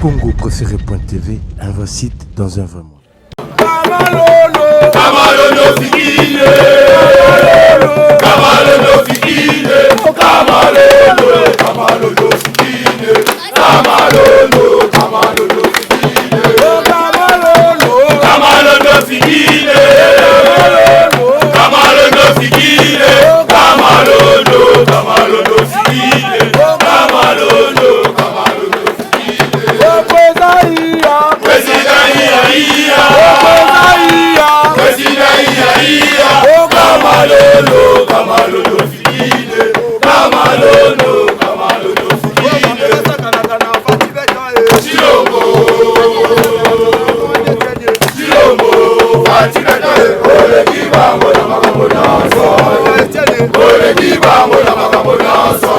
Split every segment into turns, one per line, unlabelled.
Congo préféré.tv, un vrai site dans un vrai monde.
Kamalono fikine, Kamalono fikine, Kamalono, Kamalono fikine, Kamalono, Kamalono fikine, Kamalono fikine, Kamalono fikine, Kamalono, Kamalono fikine, Kamalono, Kamalono fikine, President Iya, Kamalono, Kamalono fikine, Kamalono, Kamalono fikine, Chilombo, Chilombo, Fatibeta, Ole Kibango na makambo naso, Ole Kibango na makambo naso,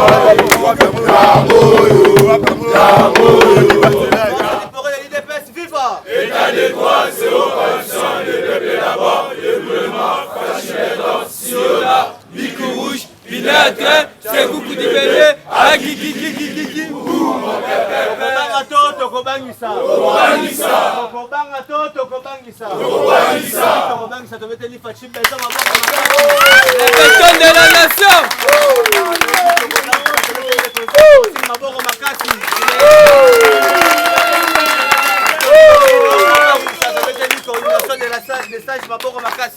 État des droits, c'est aux conditions de peuple d'abord, le gouvernement fasciste, Siola, Bico Rouge, Pinatre, c'est coucou de bébé, Agigigigigigi, boum, Kobanga toto, Kobangisa, Kobangisa, Kobanga toto, Kobangisa, Kobangisa, Kobangisa, tu veux te dire Fachim, les béton de la nation, Maboro Makati, de la salle des stages Maboro Makasi.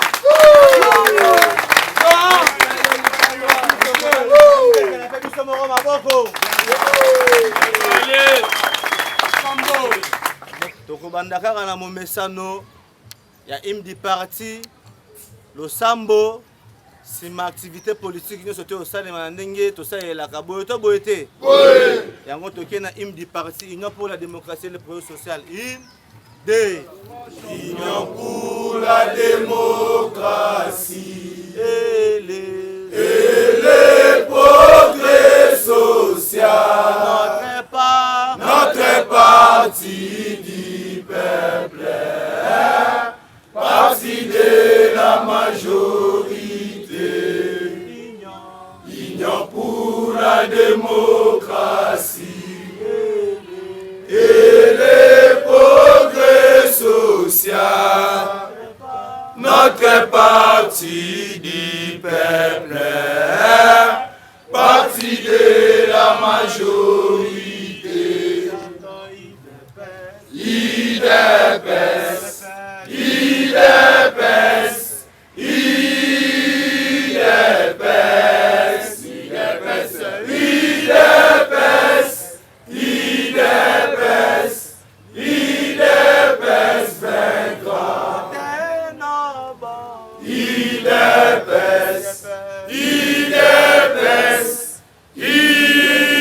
Tokobandaka na momesano ya imdi parti lo sambo si ma activité politique nous sauté au salé mandenge to ça et la kaboyo to boyete. Yango toké na imdi parti union pour la démocratie et le progrès social. Union pour la démocratie et les progrès social. Notre parti du peuple, parti de la majorité. Union pour la démocratie et les progrès social. Notre parti du peuple, parti de la majorité. IDPS, IDPS, IDPS, IDPS, IDPS, IDPS, IDPS 23. IDPS, IDPS, IDPS,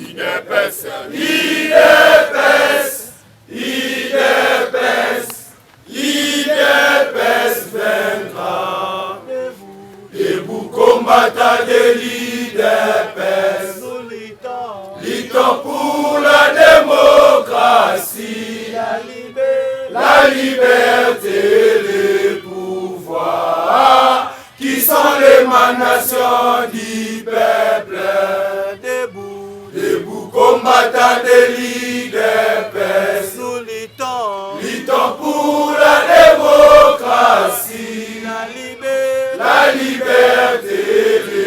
IDPS, IDPS, IDPS, IDPS 23. Debout combattant de l'IDPS, luttons pour la démocratie, la liberté, le pouvoir, qui sont l'émanation du peuple. Debout combattant de l'IDPS, nous luttons pour la démocratie, la liberté, le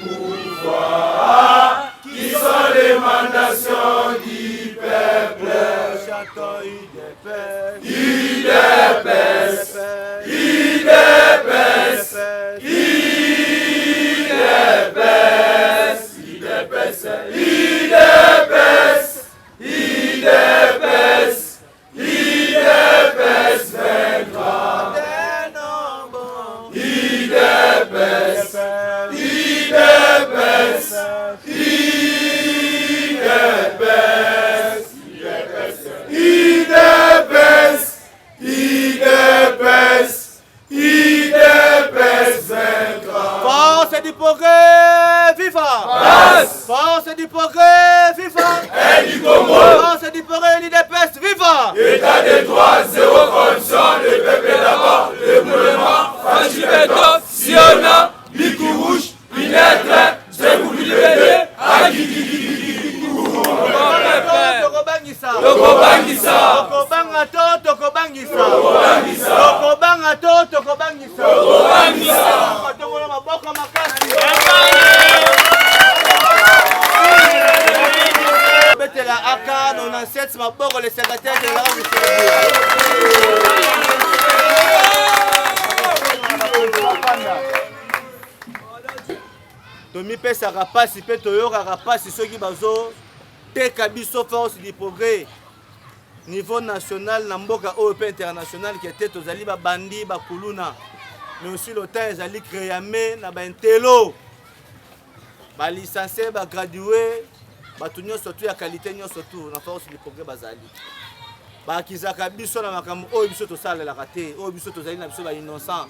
pouvoir, qui sont l'émanation du peuple. IDPS, IDPS, IDPS, IDPS, IDPS, IDPS, IDPS 23. IDPS, IDPS, IDPS, IDPS, IDPS, IDPS 23. Force du progrès, viva! Force du progrès, viva! Et du Congo! Force du progrès, l'IDPS, viva! État des droits, zéro corruption, le peuple d'abord, le gouvernement, Fachibeta, Siona, Bico Rouge, Pinêtre, c'est vous qui tokobangisa tokobanga to tokobangisa tokobanga to tokobangisa tokobangisa maboko makasi betela aka 97 maboko le secrétaire de la Tomi pesa rapasi pe toyoka rapasi soki bazo teka biso force du progrès niveau national na mboka OEP international qui était tozali ba bandi ba kuluna mais aussi le temps ezali créé na ba intelo ba licencié ba gradué ba tunyo surtout ya qualité nyo surtout na force du progrès bazali ba kizaka biso na makambo oyo biso tosalela raté oyo biso tozali na biso ba innocent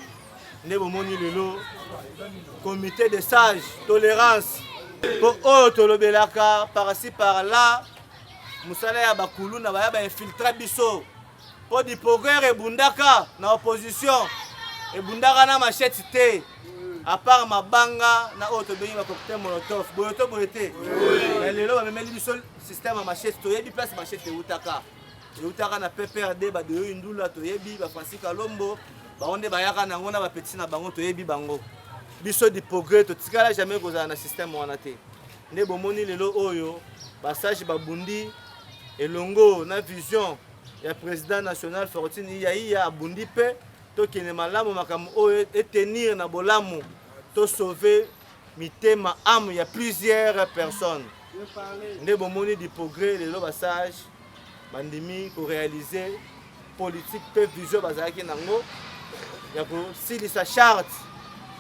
ne bomoni lelo comité de sages tolérance pour oyo tolobelaka par-ci par-là musala ya bakulu na baya ba infiltrer biso pour du progrès ebundaka na opposition ebundaka na machette te à part mabanga na oyo tobengi ba cocktail molotov boyoto boyete mais lelo bamemeli biso système ya machette toyebi place machette eutaka na PPRD badoyo indula toyebi ba Francis Kalombo baonde bayaka nango na bapetisi na bango toyebi bango biso du progrès totikala jamais kozala na système wana te nde bomoni lelo oyo basage babundi elongo na vision ya président national Fortune iya abundi pe tokene malamu makambo oyo etenir na bolamu to sauver mitema âme ya plusieurs personnes nde bomoni du progrès lelo basage bandimi ko réaliser politique pe vision bazalaki nango ya ko silisa charte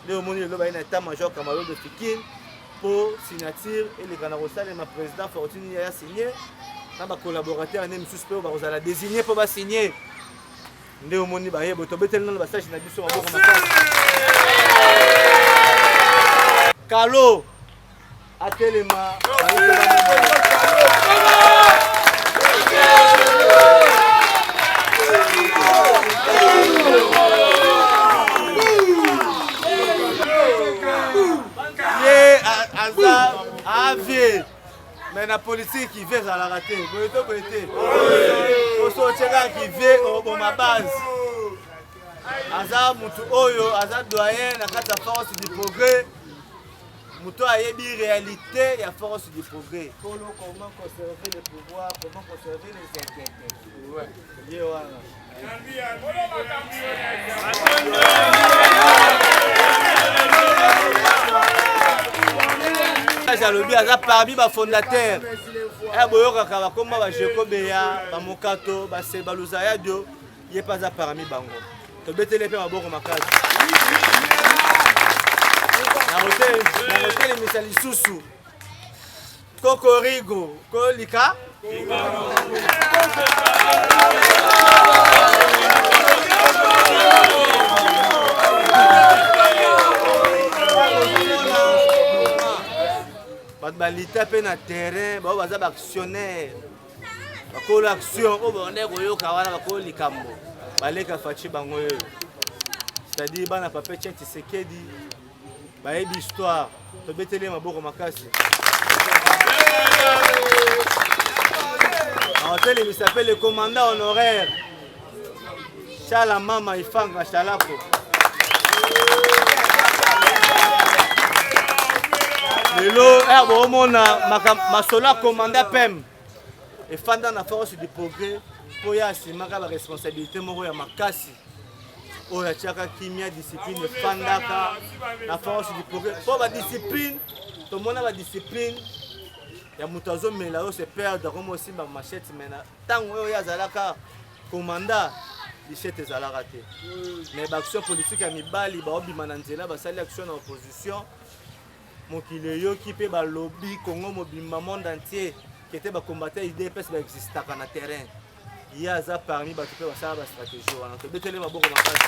nde bomoni lelo baina état major Kamalo de Fikine pour signature et le grand rosal ma président Fortune ya signé na ba collaborateur ne misusu pe ba kozala désigner pour ba signer nde omoni ba yebo to betel na ba stage na biso maboko makasi Kalo atelema Avier, mais la politique qui vient à la rater. Oso tcheka qui vient au ma base. Aza mutu oyo, aza doyen na kata force du progrès. Mutu ayebi réalité ya force du progrès. Comment conserver le pouvoir, comment conserver les intérêts. Ouais. Jalobi aza parmi ba fondateur ya boyokaka bakoma ba Jekobeya ba Mokato ba Sebaluza ya dio ye pas za parmi bango to betele pe maboko makasi na hotel misali susu Kokorigo kolika balita pe na terrain ba baza ba actionnaire bakola action o bonde koyoka wana bakola likambo baleka fachi bango yo c'est-à-dire bana papa Tshisekedi bayebi histoire to betele maboko makasi en hôtel il s'appelle le commandant honoraire Chala Mama Ifanga Chalako lelo erbo omona masola commanda pem et fanda na force du progrès pour ya asimaka la responsabilité moko ya makasi oyo atiaka kimia discipline fandaka na force du progrès po ba discipline tomona ba discipline ya moto azomela oyo se perdre comme aussi ba machette mena tango oyo azalaka commanda lichette ezalaka te mais ba action politique ya mibali baobima na nzela basali action na opposition mokile yoki pe ba lobby Congo mobimba monde entier qui était ba combattre IDPS ba existaka na terrain yaza parmi ba pe basala ba stratégie wana to betele maboko makasi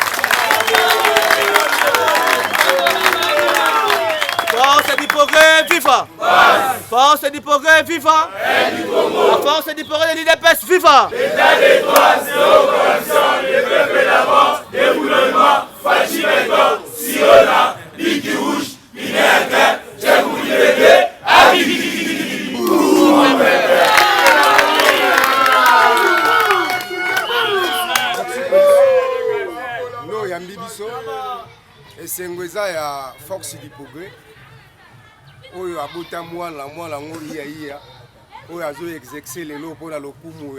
force du progrès viva force du progrès viva la force du progrès de l'IDPS viva l'état des droits zéro corruption les peuples d'abord déboulonnement Fachimeko Siona Biki Rouge Binéatin Tchèque Liberté Abi
esengo eza ya force du progrès oyo abota mwana ngo iya oyo azo exercer lelo mpona lokumu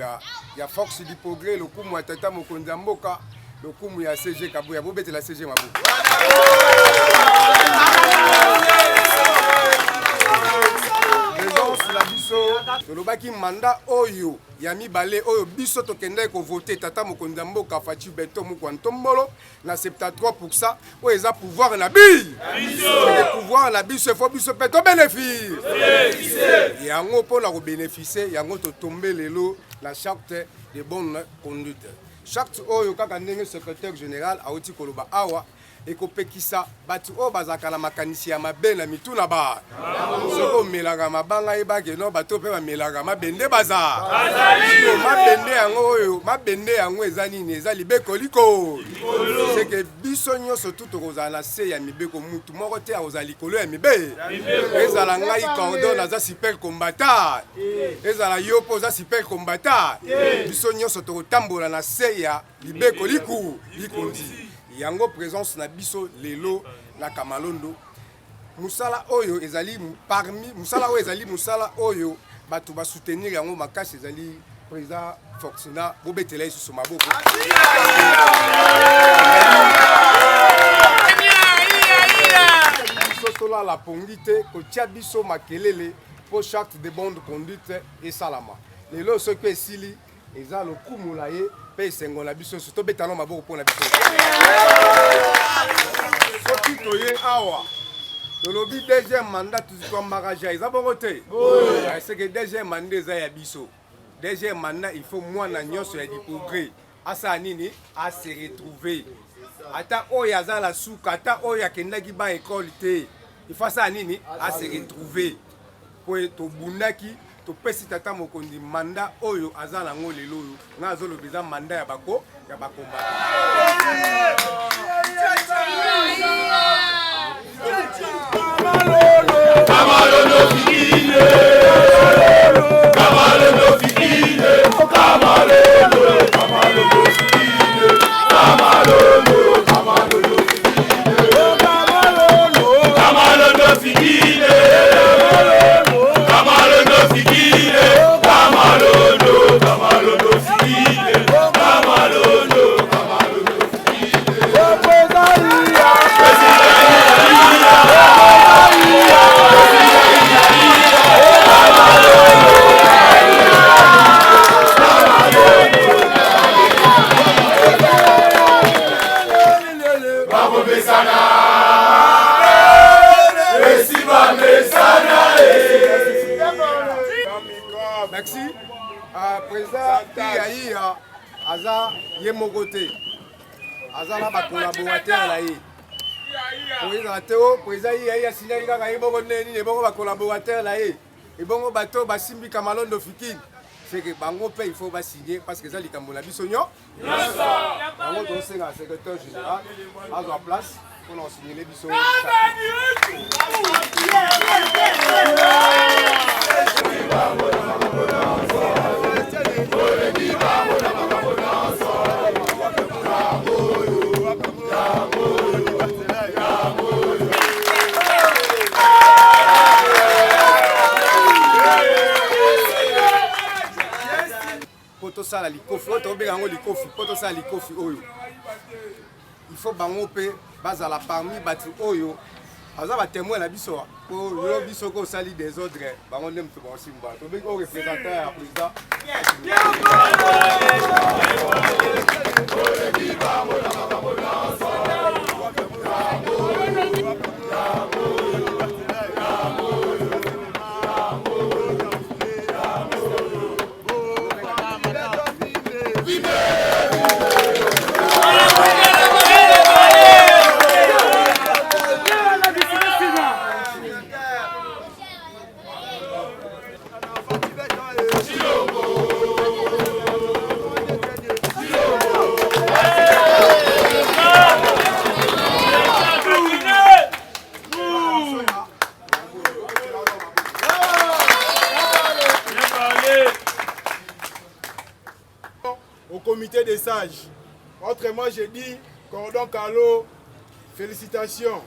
ya force du progrès lokumu ya tata mokonzi ya mboka lokumu ya CG Kabuya bobetela CG Mabuku présence la biso tolobaki mandat oyo ya mibale oyo biso tokendaki kovote tata mokonzi ya mboka Fatou Beto Mukwantombolo na 73% oyo eza pouvoir na pouvoir na biso efo biso mpe tobénéfice yango mpona kobénéficie yango totombe lelo na charte de bonne conduite charte oyo kaka ndenge secrétaire général auti koloba awa ekopekisa batu oyo bazalaka na makanisi ya mabe na mituna ba soko omelaka mabanga yebake no bato mpe bamelaka mabende mabende yango eza nini eza libekoliko seke biso nyonso tu tokozala na se ya mibeko mutu moko te akozala likolo ya mibe ezala ngai cordon aza super combattant ezala yo mpo oza super combattant biso nyonso tokotambola na se ya libekoliku likundi yango présence na biso lelo na Kamalondo musala oyo ezali parmi musala oyo ezali musala oyo batu ba soutenir yango makasi ezali président Fortuna bobetela isusu maboko biso sola la pongite kotia biso makelele pour charte de bonne conduite et salama lelo soki esili eza lokumula ye pe sengo na biso surtout betano maboko pona biso soki toye awa tolobi deuxième mandat tuzikwa mbakaja eza bongo te c'est que deuxième mandat eza ya biso deuxième mandat il faut mwana nyonso ya progrès asa nini a se retrouver ata oyo aza la suka ata oyo akendaki ba école te il faut ça nini a se retrouver po tobundaki topesi tata mokonzi manda oyo aza nango lelo oyo nga azoloba eza manda ya bakomba Merci. Président Iya aza yemogote. Aza na ba collaborateur la yi. Président Iya signali kaka yebongo neni ebongo ba collaborateur la yi. Ebongo bato basimbi Kamalondo Fikini. C'est que bango pe il faut ba signer parce que ça likambo na biso nyo. Bango to senga secrétaire général à la place pour nous signer les biso. Poto sala likofi oto be yango likofi poto sala likofi oyo il faut bango pe bazala parmi bati oyo aza ba témoin na biso po yo biso ko sali des ordres bango nem to bon simba to be ko représentateur ya président
au comité des sages. Autrement, j'ai dit, Cordon Carlo, félicitations.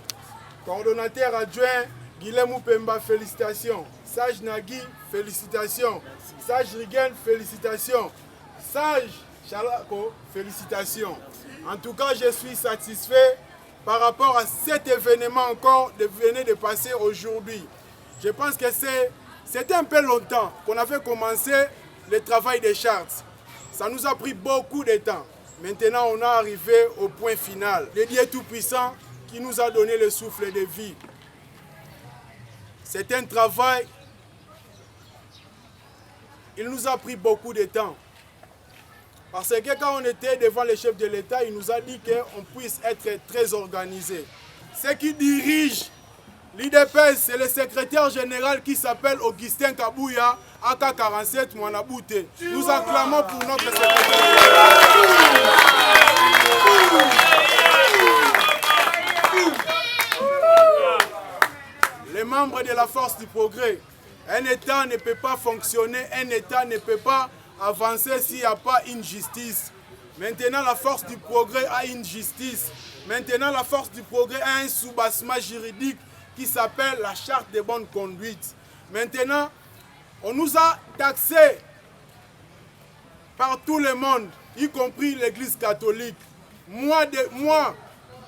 Coordonnateur adjoint, Guilhem Pemba, félicitations. Sage Nagui, félicitations. Sage Rigen, félicitations. Sage Chalako, félicitations. En tout cas, je suis satisfait par rapport à cet événement encore de venir de passer aujourd'hui. Je pense que c'était un peu longtemps qu'on avait commencé le travail des chartes. Ça nous a pris beaucoup de temps. Maintenant, on est arrivé au point final. Le Dieu Tout-Puissant qui nous a donné le souffle de vie. C'est un travail, il nous a pris beaucoup de temps. Parce que quand on était devant le chef de l'État, il nous a dit qu'on puisse être très organisé. Ce qui dirige l'IDPS, c'est le secrétaire général qui s'appelle Augustin Kabouya, AK47 Mwanabouté. Nous acclamons pour notre secrétaire général. Les membres de la force du progrès, un État ne peut pas fonctionner, un État ne peut pas avancer s'il n'y a pas une justice. Maintenant, la force du progrès a une justice. Maintenant, la force du progrès a un soubassement juridique qui s'appelle la charte de bonne conduite. Maintenant, on nous a taxés par tout le monde, y compris l'Église catholique. Moi,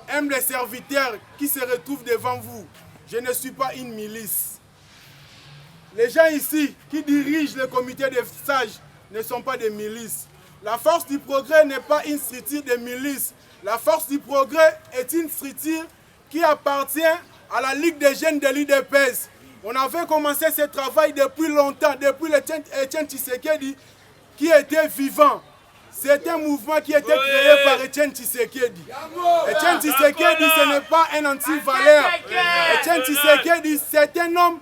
aime les serviteurs qui se retrouvent devant vous. Je ne suis pas une milice. Les gens ici qui dirigent le comité des sages ne sont pas des milices. La force du progrès n'est pas une structure de milices. La force du progrès est une structure qui appartient à la Ligue des jeunes de l'IDPS. On avait commencé ce travail depuis longtemps, depuis Etienne Tshisekedi qui était vivant. C'est un mouvement qui a été créé par Etienne Tshisekedi. Etienne Tshisekedi, ce n'est pas un anti-valeur. Etienne Tshisekedi, c'est un homme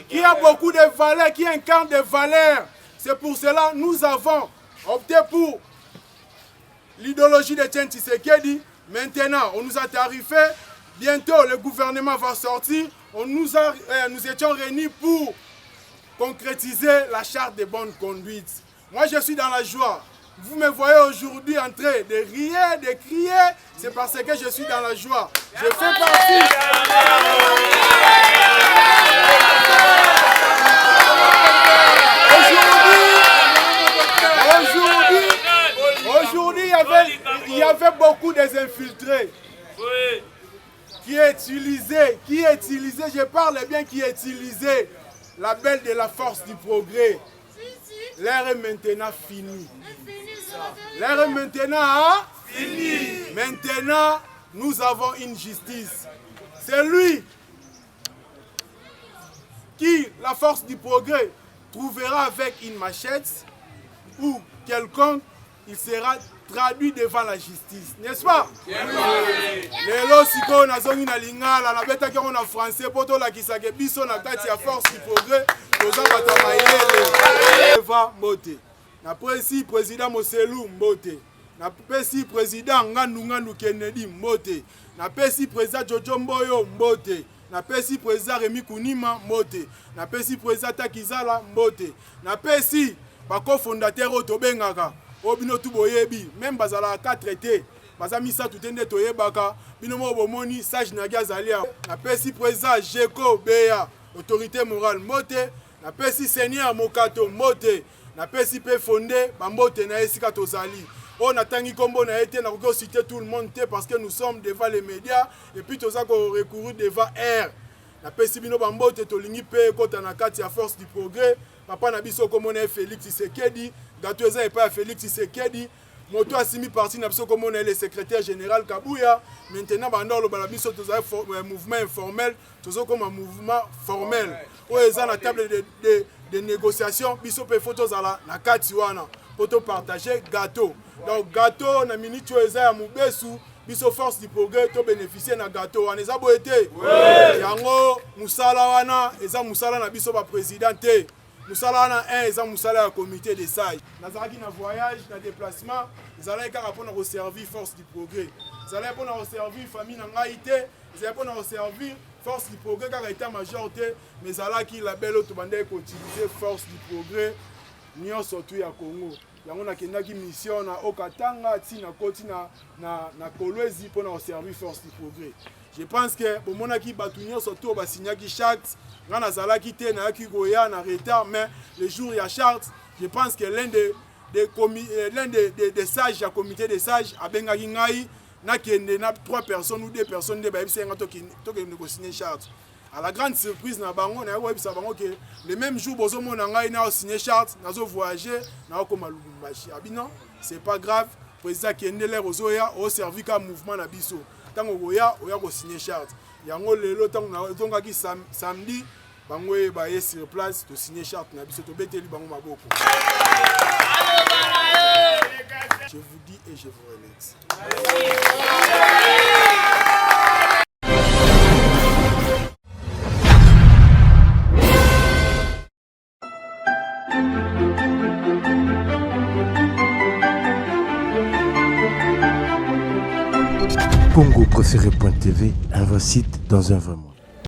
qui a beaucoup de valeurs, qui incarne des valeurs. C'est pour cela que nous avons opté pour l'idéologie d'Etienne Tshisekedi. Maintenant, on nous a tarifé. Bientôt, le gouvernement va sortir. Nous étions réunis pour concrétiser la charte de bonne conduite. Moi, je suis dans la joie. Vous me voyez aujourd'hui en train de rire, de crier. C'est parce que je suis dans la joie. Je fais partie. Aujourd'hui, il y avait beaucoup des infiltrés qui utilisaient, je parle bien, qui utilisaient la belle de la force du progrès. L'heure est maintenant finie. L'heure est maintenant finie. Maintenant, nous avons une justice. C'est lui qui, la force du progrès, trouvera avec une machette ou quelconque, il sera traduit devant la justice, n'est-ce pas? Lelo siko nazongi na lingala na beta kero na français poto la kisake biso na kati ya force du progrès toza bata mayele Eva Mbote na presi président Moselu Mbote na pesi président Ngandu Kennedy Mbote na pesi président Jojo Mboyo Mbote na pesi président Remi Kunima Mbote na pesi président Takizala Mbote na pesi bako fondateur otobengaka obino tu boyebi même bazala ka traité bazamisa tutende toyebaka bino mo bomoni sage nagi azalia na pesi président Jeko Beya autorité morale Mbote na pesi seigneur Mokato Mbote na pesi pe fondé bambote na esika tozali on atangi kombo na été na ko citer tout le monde parce que nous sommes devant les médias et puis toza ko recourir devant air na pesi bino bambote tolingi pe kota na kati ya force du progrès papa na biso komona Félix Tshisekedi gâteau eza epa Félix Tshisekedi moto asimi parti na biso komona le secrétaire général Kabouya maintenant bandolo bala biso toza mouvement informel tozo comme un mouvement formel o eza na table de négociation biso pe photo zala na kati wana poto partager gâteau donc gâteau na minute eza ya mubesu biso force du progrès to bénéficier na gâteau wana eza boete yango musala wana eza musala na biso ba président te musala na un eza musala ya comité de sages nazalaki na voyage na déplacement ezalaki kaka mpona koservir force du progrès ezalaki mpona koservir famille na ngai te ezalaki mpona koservir force du progrès kaka état major te mais ezalaki label oyo tobandaki koutiliser force du progrès nyonso tu ya Congo. Yango nakendaki mission na Okatanga ti na koti na Kolwezi pour na servir force du progrès. Je pense que bomonaki batu nyonso tu basignaki charte nga nazalaki te na yaki goya na retard, mais le jour ya charte, je pense que l'un des sages du comité des sages a bengaki ngai na kende na 3 personnes ou 2 personnes de baïbsenga to ko signer charte. À la grande surprise na bango na web sa bango que le même jour bozo mona ngai na signer charte nazo voyager na ko Lubumbashi. Abino c'est pas grave, président kende le rozoya au servi ka mouvement na biso. Tango goya oya ko signer charte. Yango lelo tango na zongaki samedi bango ba ye sur place to signer charte na biso to beteli bango maboko. Je vous dis et je vous remercie.
Congo préféré.tv, un vrai site dans un vrai monde.